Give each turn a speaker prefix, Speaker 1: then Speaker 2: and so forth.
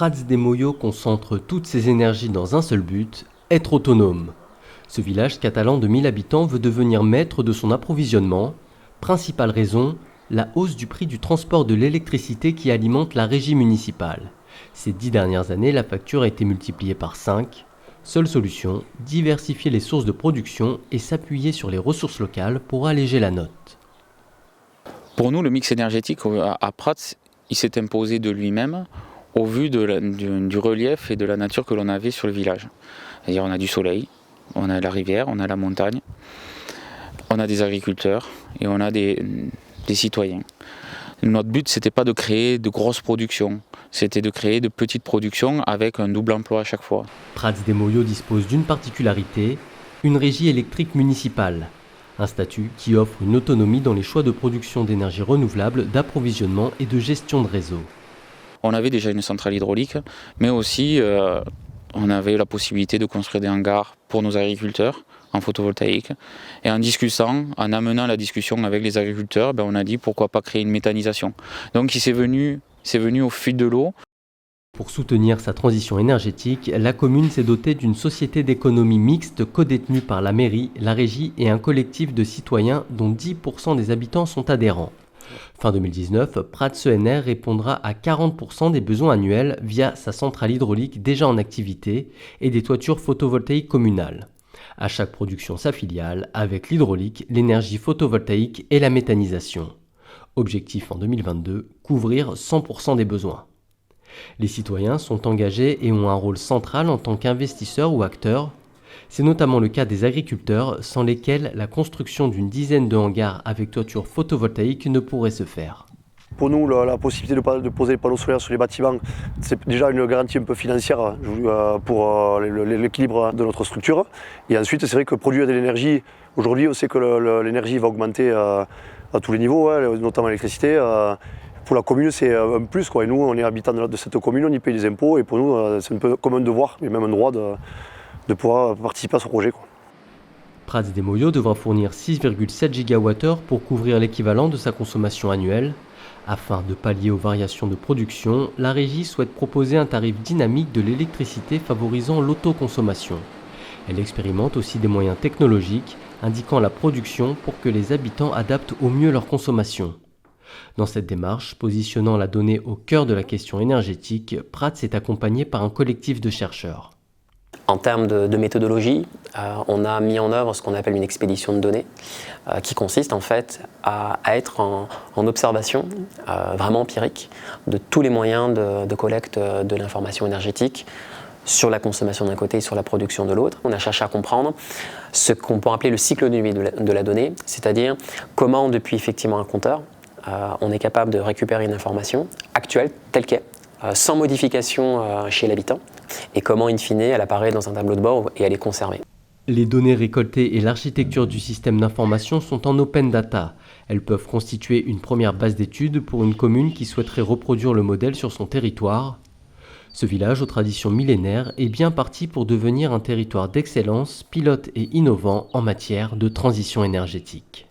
Speaker 1: Prats-de-Molló concentre toutes ses énergies dans un seul but, être autonome. Ce village catalan de 1000 habitants veut devenir maître de son approvisionnement. Principale raison, la hausse du prix du transport de l'électricité qui alimente la régie municipale. Ces 10 dernières années, la facture a été multipliée par 5. Seule solution, diversifier les sources de production et s'appuyer sur les ressources locales pour alléger la note.
Speaker 2: Pour nous, le mix énergétique à Prats, il s'est imposé de lui-même au vu du relief et de la nature que l'on avait sur le village. C'est-à-dire on a du soleil, on a la rivière, on a la montagne, on a des agriculteurs et on a des citoyens. Notre but, c'était pas de créer de grosses productions, c'était de créer de petites productions avec un double emploi à chaque fois.
Speaker 1: Prats-de-Molló dispose d'une particularité, une régie électrique municipale. Un statut qui offre une autonomie dans les choix de production d'énergie renouvelable, d'approvisionnement et de gestion de réseau.
Speaker 2: On avait déjà une centrale hydraulique, mais aussi on avait la possibilité de construire des hangars pour nos agriculteurs en photovoltaïque. Et en discutant, en amenant la discussion avec les agriculteurs, on a dit pourquoi pas créer une méthanisation. Donc c'est venu au fil de l'eau.
Speaker 1: Pour soutenir sa transition énergétique, la commune s'est dotée d'une société d'économie mixte codétenue par la mairie, la régie et un collectif de citoyens dont 10% des habitants sont adhérents. Fin 2019, Prats-ENR répondra à 40% des besoins annuels via sa centrale hydraulique déjà en activité et des toitures photovoltaïques communales. À chaque production sa filiale, avec l'hydraulique, l'énergie photovoltaïque et la méthanisation. Objectif en 2022, couvrir 100% des besoins. Les citoyens sont engagés et ont un rôle central en tant qu'investisseurs ou acteurs. C'est notamment le cas des agriculteurs, sans lesquels la construction d'une dizaine de hangars avec toiture photovoltaïque ne pourrait se faire.
Speaker 3: Pour nous, la possibilité de poser les panneaux solaires sur les bâtiments, c'est déjà une garantie un peu financière pour l'équilibre de notre structure. Et ensuite, c'est vrai que produire de l'énergie, aujourd'hui, on sait que l'énergie va augmenter à tous les niveaux, notamment l'électricité. Pour la commune, c'est un plus, quoi. Et nous, on est habitants de cette commune, on y paye des impôts. Et pour nous, c'est un peu comme un devoir, mais même un droit de pouvoir participer à ce projet, quoi.
Speaker 1: Prats-de-Molló devra fournir 6,7 GWh pour couvrir l'équivalent de sa consommation annuelle. Afin de pallier aux variations de production, la régie souhaite proposer un tarif dynamique de l'électricité favorisant l'autoconsommation. Elle expérimente aussi des moyens technologiques indiquant la production pour que les habitants adaptent au mieux leur consommation. Dans cette démarche, positionnant la donnée au cœur de la question énergétique, Prats est accompagné par un collectif de chercheurs.
Speaker 4: En termes de méthodologie, on a mis en œuvre ce qu'on appelle une expédition de données, qui consiste en fait à être en observation vraiment empirique de tous les moyens de collecte de l'information énergétique sur la consommation d'un côté et sur la production de l'autre. On a cherché à comprendre ce qu'on peut appeler le cycle de vie de la donnée, c'est-à-dire comment depuis effectivement un compteur, on est capable de récupérer une information actuelle telle qu'elle, sans modification chez l'habitant, et comment, in fine, elle apparaît dans un tableau de bord et elle est conservée.
Speaker 1: Les données récoltées et l'architecture du système d'information sont en open data. Elles peuvent constituer une première base d'études pour une commune qui souhaiterait reproduire le modèle sur son territoire. Ce village aux traditions millénaires est bien parti pour devenir un territoire d'excellence, pilote et innovant en matière de transition énergétique.